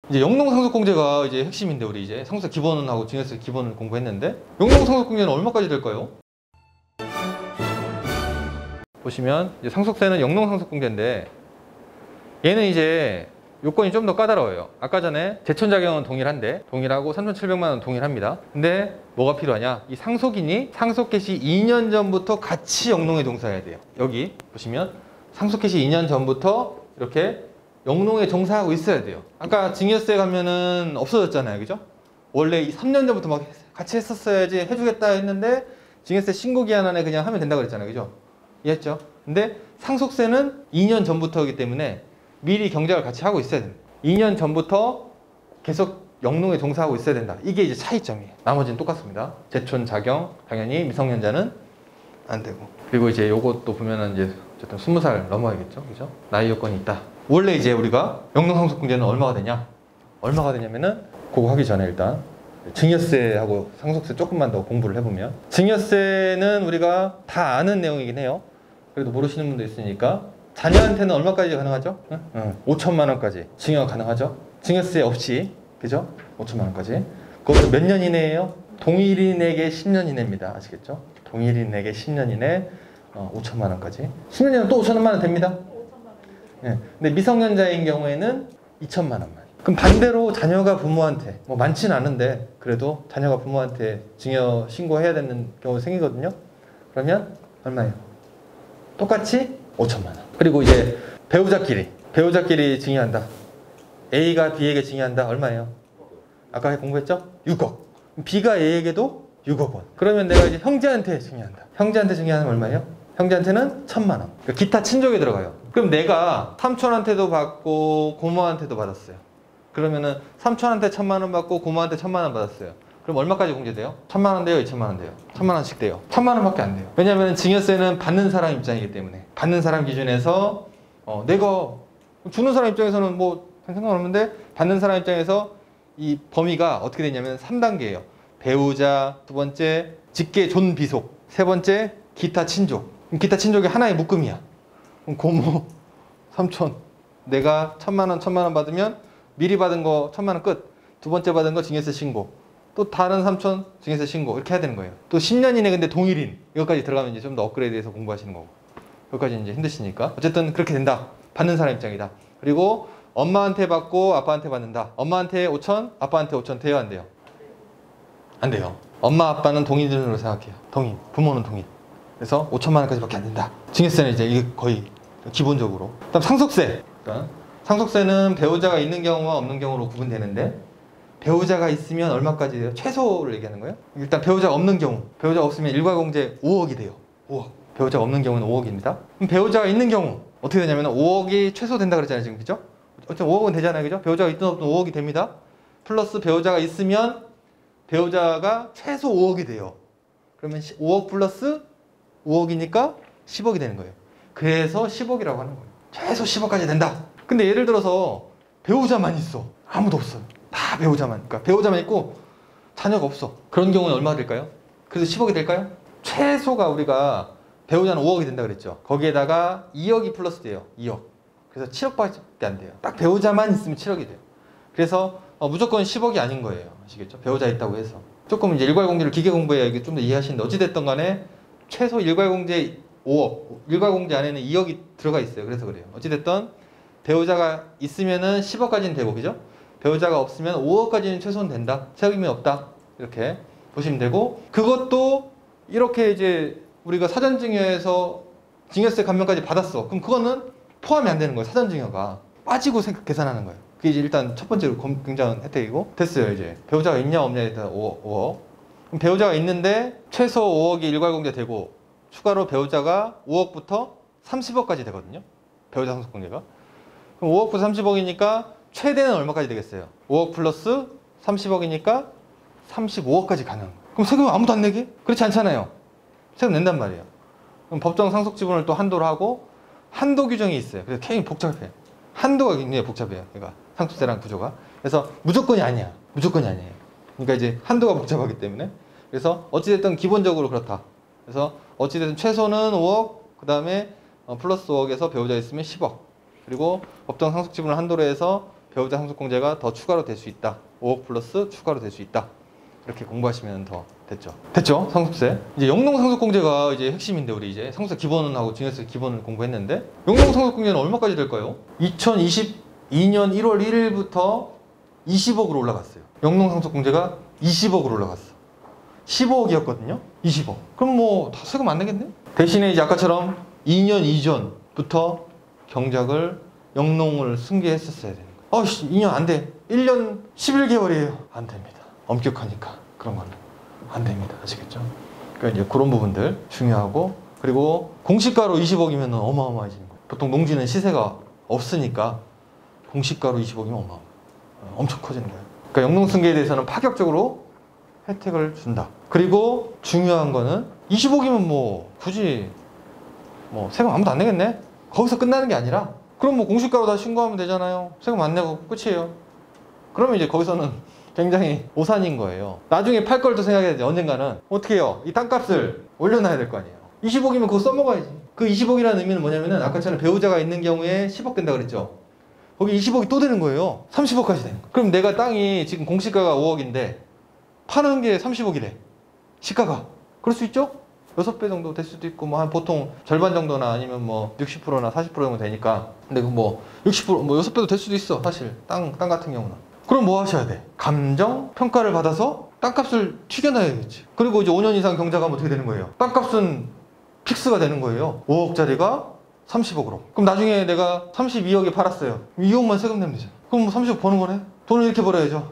이제 영농상속공제가 이제 핵심인데, 우리 이제 상속세 기본하고 증여세 기본을 공부했는데, 영농상속공제는 얼마까지 될까요? 보시면 이제 상속세는 영농상속공제인데, 얘는 이제 요건이 좀 더 까다로워요. 아까 전에 제천자경은 동일하고 3,700만 원 동일합니다. 근데 뭐가 필요하냐? 이 상속인이 상속 개시 2년 전부터 같이 영농에 종사해야 돼요. 여기 보시면 상속 개시 2년 전부터 이렇게 영농에 종사하고 있어야 돼요. 아까 증여세 가면은 없어졌잖아요, 그죠? 원래 이 3년 전부터 막 같이 했었어야지 해주겠다 했는데 증여세 신고 기한 안에 그냥 하면 된다고 그랬잖아요, 그죠? 이해했죠? 근데 상속세는 2년 전부터이기 때문에 미리 경작을 같이 하고 있어야 됩니다. 2년 전부터 계속 영농에 종사하고 있어야 된다. 이게 이제 차이점이에요. 나머지는 똑같습니다. 제촌, 자경, 당연히 미성년자는 안 되고. 그리고 이제 요것도 보면은 이제 어쨌든 20살 넘어야겠죠, 그죠? 나이 요건이 있다. 원래 이제 우리가 영농상속공제는 얼마가 되냐? 얼마가 되냐면은 그거 하기 전에 일단 증여세하고 상속세 조금만 더 공부를 해보면, 증여세는 우리가 다 아는 내용이긴 해요. 그래도 모르시는 분도 있으니까 자녀한테는 얼마까지 가능하죠? 5천만 원까지 증여가 가능하죠? 증여세 없이, 그죠? 5천만 원까지. 그것도 몇 년 이내예요? 동일인에게 10년 이내입니다. 아시겠죠? 동일인에게 10년 이내 5천만 원까지. 10년이면 또 5천만 원 됩니다. 네. 근데 미성년자인 경우에는 2천만 원만. 그럼 반대로 자녀가 부모한테, 뭐 많지는 않은데 그래도 자녀가 부모한테 증여 신고해야 되는 경우 생기거든요. 그러면 얼마예요? 똑같이 5천만 원. 그리고 이제 배우자끼리 증여한다. A가 B에게 증여한다. 얼마예요? 아까 공부했죠? 6억. B가 A에게도 6억 원. 그러면 내가 이제 형제한테 증여한다. 형제한테 증여하면 얼마예요? 형제한테는 1,000만 원. 그러니까 기타 친족에 들어가요. 그럼 내가 삼촌한테도 받고 고모한테도 받았어요. 그러면은 삼촌한테 1,000만 원 받고 고모한테 1,000만 원 받았어요. 그럼 얼마까지 공제돼요? 1,000만 원 돼요? 2,000만 원 돼요? 1,000만 원씩 돼요. 1,000만 원밖에 안 돼요. 왜냐하면 증여세는 받는 사람 입장이기 때문에. 받는 사람 기준에서 내가 주는 사람 입장에서는 뭐 상관없는데, 받는 사람 입장에서 이 범위가 어떻게 되냐면 3단계예요. 배우자, 두 번째 직계 존비속, 세 번째 기타 친족. 기타 친족이 하나의 묶음이야. 그럼 고모, 삼촌, 내가 1,000만 원 받으면 미리 받은 거 1,000만 원 끝. 두 번째 받은 거 증여세 신고. 또 다른 삼촌 증여세 신고. 이렇게 해야 되는 거예요. 또 10년 이내 근데 동일인. 이것까지 들어가면 이제 좀 더 업그레이드해서 공부하시는 거고. 여기까지 이제 힘드시니까. 어쨌든 그렇게 된다. 받는 사람 입장이다. 그리고 엄마한테 받고 아빠한테 받는다. 엄마한테 5천, 아빠한테 5천 돼요, 안 돼요? 안 돼요. 엄마, 아빠는 동일인으로 생각해요. 동일. 부모는 동일. 그래서 5천만 원까지밖에 안 된다. 증여세는 이제 이게 거의 기본적으로. 그다음 상속세. 그러니까 상속세는 배우자가 있는 경우와 없는 경우로 구분되는데, 배우자가 있으면 얼마까지 돼요? 최소를 얘기하는 거예요. 일단 배우자가 없는 경우, 배우자가 없으면 일괄공제 5억이 돼요. 5억. 배우자가 없는 경우는 5억입니다. 그럼 배우자가 있는 경우 어떻게 되냐면 5억이 최소 된다 그랬잖아요, 지금, 그죠? 어쨌든 5억은 되잖아요, 그죠? 배우자가 있든 없든 5억이 됩니다. 플러스 배우자가 있으면 배우자가 최소 5억이 돼요. 그러면 5억 플러스 5억이니까 10억이 되는 거예요. 그래서 10억이라고 하는 거예요. 최소 10억까지 된다. 근데 예를 들어서 배우자만 있어. 아무도 없어요. 다 배우자만. 그러니까 배우자만 있고 자녀가 없어. 그런 경우는 얼마가 될까요? 그래서 10억이 될까요? 최소가 우리가 배우자는 5억이 된다 그랬죠. 거기에다가 2억이 플러스 돼요. 2억. 그래서 7억밖에 안 돼요. 딱 배우자만 있으면 7억이 돼요. 그래서 무조건 10억이 아닌 거예요. 아시겠죠? 배우자 있다고 해서. 조금 이제 일괄공제를 기계 공부해야 이게 좀 더 이해하시는데, 어찌됐든 간에 최소 일괄공제 5억, 일괄공제 안에는 2억이 들어가 있어요. 그래서 그래요. 어찌됐든 배우자가 있으면은 10억까지는 되고, 그죠? 배우자가 없으면 5억까지는 최소는 된다. 세금이 없다. 이렇게 보시면 되고, 그것도 이렇게 이제 우리가 사전증여에서 증여세 감면까지 받았어. 그럼 그거는 포함이 안 되는 거예요. 사전증여가 빠지고 계산하는 거예요. 그게 이제 일단 첫 번째로 굉장한 혜택이고, 됐어요. 이제 배우자가 있냐 없냐에 따라 5억. 그럼 배우자가 있는데 최소 5억이 일괄공제 되고, 추가로 배우자가 5억부터 30억까지 되거든요. 배우자 상속공제가. 그럼 5억부터 30억이니까 최대는 얼마까지 되겠어요? 5억 플러스 30억이니까 35억까지 가능. 그럼 세금 아무도 안 내게? 그렇지 않잖아요. 세금 낸단 말이에요. 그럼 법정 상속 지분을 또 한도로 하고, 한도 규정이 있어요. 그래서 굉장히 복잡해. 한도가 굉장히 복잡해요. 그러니까 상속세랑 구조가. 그래서 무조건이 아니야. 무조건이 아니에요. 그러니까 이제 한도가 복잡하기 때문에. 그래서 어찌됐든 기본적으로 그렇다. 그래서 어찌됐든 최소는 5억, 그 다음에 플러스 5억에서 배우자 있으면 10억. 그리고 법정 상속 지분을 한도로 해서 배우자 상속공제가 더 추가로 될 수 있다. 5억 플러스 추가로 될 수 있다. 이렇게 공부하시면 더 됐죠? 상속세. 이제 영농상속공제가 이제 핵심인데, 우리 이제 상속세 기본하고 증여세 기본을 공부했는데, 영농상속공제는 얼마까지 될까요? 2022년 1월 1일부터 20억으로 올라갔어요. 영농상속공제가 20억으로 올라갔어. 15억이었거든요. 20억. 그럼 뭐 다 세금 안 내겠네? 대신에 이제 아까처럼 2년 이전부터 경작을 영농을 승계했었어야 되는 거예요. 2년 안 돼. 1년 11개월이에요. 안 됩니다. 엄격하니까 그런 거는 안 됩니다. 아시겠죠? 그러니까 이제 그런 부분들 중요하고, 그리고 공시가로 20억이면 어마어마해지는 거예요. 보통 농지는 시세가 없으니까 공시가로 20억이면 엄청 커지는 거예요. 그러니까 영농승계에 대해서는 파격적으로 혜택을 준다. 그리고 중요한 거는 20억이면 뭐 굳이 뭐 세금 아무도 안 내겠네? 거기서 끝나는 게 아니라, 그럼 뭐 공시가로 다 신고하면 되잖아요. 세금 안 내고 끝이에요. 그러면 이제 거기서는 굉장히 오산인 거예요. 나중에 팔 걸 또 생각해야 돼. 언젠가는 어떻게 해요? 이 땅값을 올려놔야 될 거 아니에요. 20억이면 그거 써먹어야지. 그 20억이라는 의미는 뭐냐면은, 아까처럼 배우자가 있는 경우에 10억 된다 그랬죠. 거기 20억이 또 되는 거예요. 30억까지 되는 거예요. 그럼 내가 땅이 지금 공시가가 5억인데 파는 게 30억이래. 시가가. 그럴 수 있죠? 6배 정도 될 수도 있고, 뭐 한 보통 절반 정도나 아니면 뭐 60%나 40% 정도 되니까. 근데 뭐 60%, 뭐 6배도 될 수도 있어. 사실 땅 같은 경우는. 그럼 뭐 하셔야 돼? 감정 평가를 받아서 땅값을 튀겨놔야겠지. 그리고 이제 5년 이상 경작하면 어떻게 되는 거예요? 땅값은 픽스가 되는 거예요. 5억짜리가 30억으로. 그럼 나중에 내가 32억에 팔았어요. 2억만 세금 내면 되잖아. 그럼 뭐 30억 버는 거네? 돈을 이렇게 벌어야죠.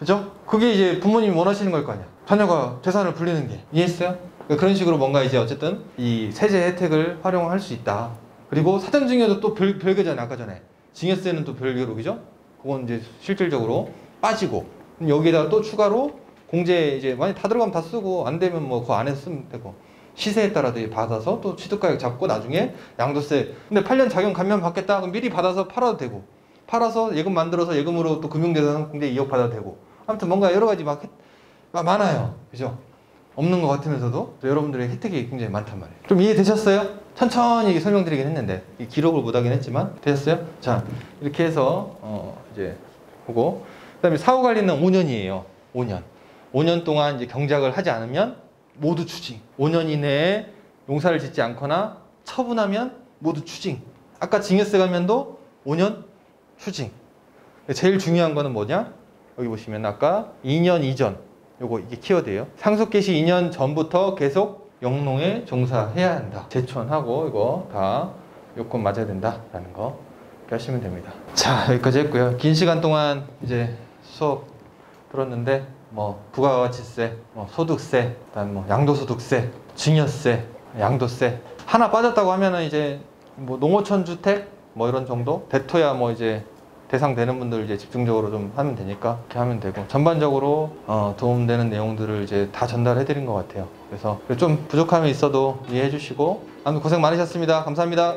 그죠? 그게 이제 부모님이 원하시는 걸 거 아니야. 자녀가 재산을 불리는 게. 이해했어요? 그런 식으로 뭔가 이제 어쨌든 이 세제 혜택을 활용할 수 있다. 그리고 사전증여도 또 별개잖아요. 아까 전에. 증여세는 또 별개로, 그죠? 그건 이제 실질적으로 빠지고, 여기에다가 또 추가로 공제 이제 많이 다 들어가면 다 쓰고, 안 되면 뭐 그 안에서 쓰면 되고, 시세에 따라 받아서 또 취득가격 잡고 나중에 양도세. 근데 8년 작용 감면 받겠다. 그럼 미리 받아서 팔아도 되고, 팔아서 예금 만들어서 예금으로 또 금융재산 공제 2억 받아도 되고. 아무튼 뭔가 여러 가지 많아요. 그죠? 없는 것 같으면서도 여러분들의 혜택이 굉장히 많단 말이에요. 좀 이해되셨어요? 천천히 설명드리긴 했는데 이 기록을 못 하긴 했지만 되셨어요? 자, 이렇게 해서 이제 보고, 그다음에 사후 관리는 5년이에요. 5년 동안 이제 경작을 하지 않으면 모두 추징. 5년 이내에 용사를 짓지 않거나 처분하면 모두 추징. 아까 증여세 감면도 5년 추징. 제일 중요한 거는 뭐냐? 여기 보시면 아까 2년 이전, 요거 이게 키워드예요. 상속 개시 2년 전부터 계속 영농에 종사해야 한다. 제촌하고 이거 다 요건 맞아야 된다라는 거 이렇게 하시면 됩니다. 자, 여기까지 했고요. 긴 시간 동안 이제 수업 들었는데, 뭐 부가가치세, 뭐 소득세, 그다음 뭐 양도소득세, 증여세, 양도세 하나 빠졌다고 하면은 이제 뭐 농어촌 주택 뭐 이런 정도, 대토야 뭐 이제 대상되는 분들 이제 집중적으로 좀 하면 되니까 그렇게 하면 되고, 전반적으로 도움되는 내용들을 이제 다 전달해 드린 것 같아요. 그래서 좀 부족함이 있어도 이해해 주시고, 아무튼 고생 많으셨습니다. 감사합니다.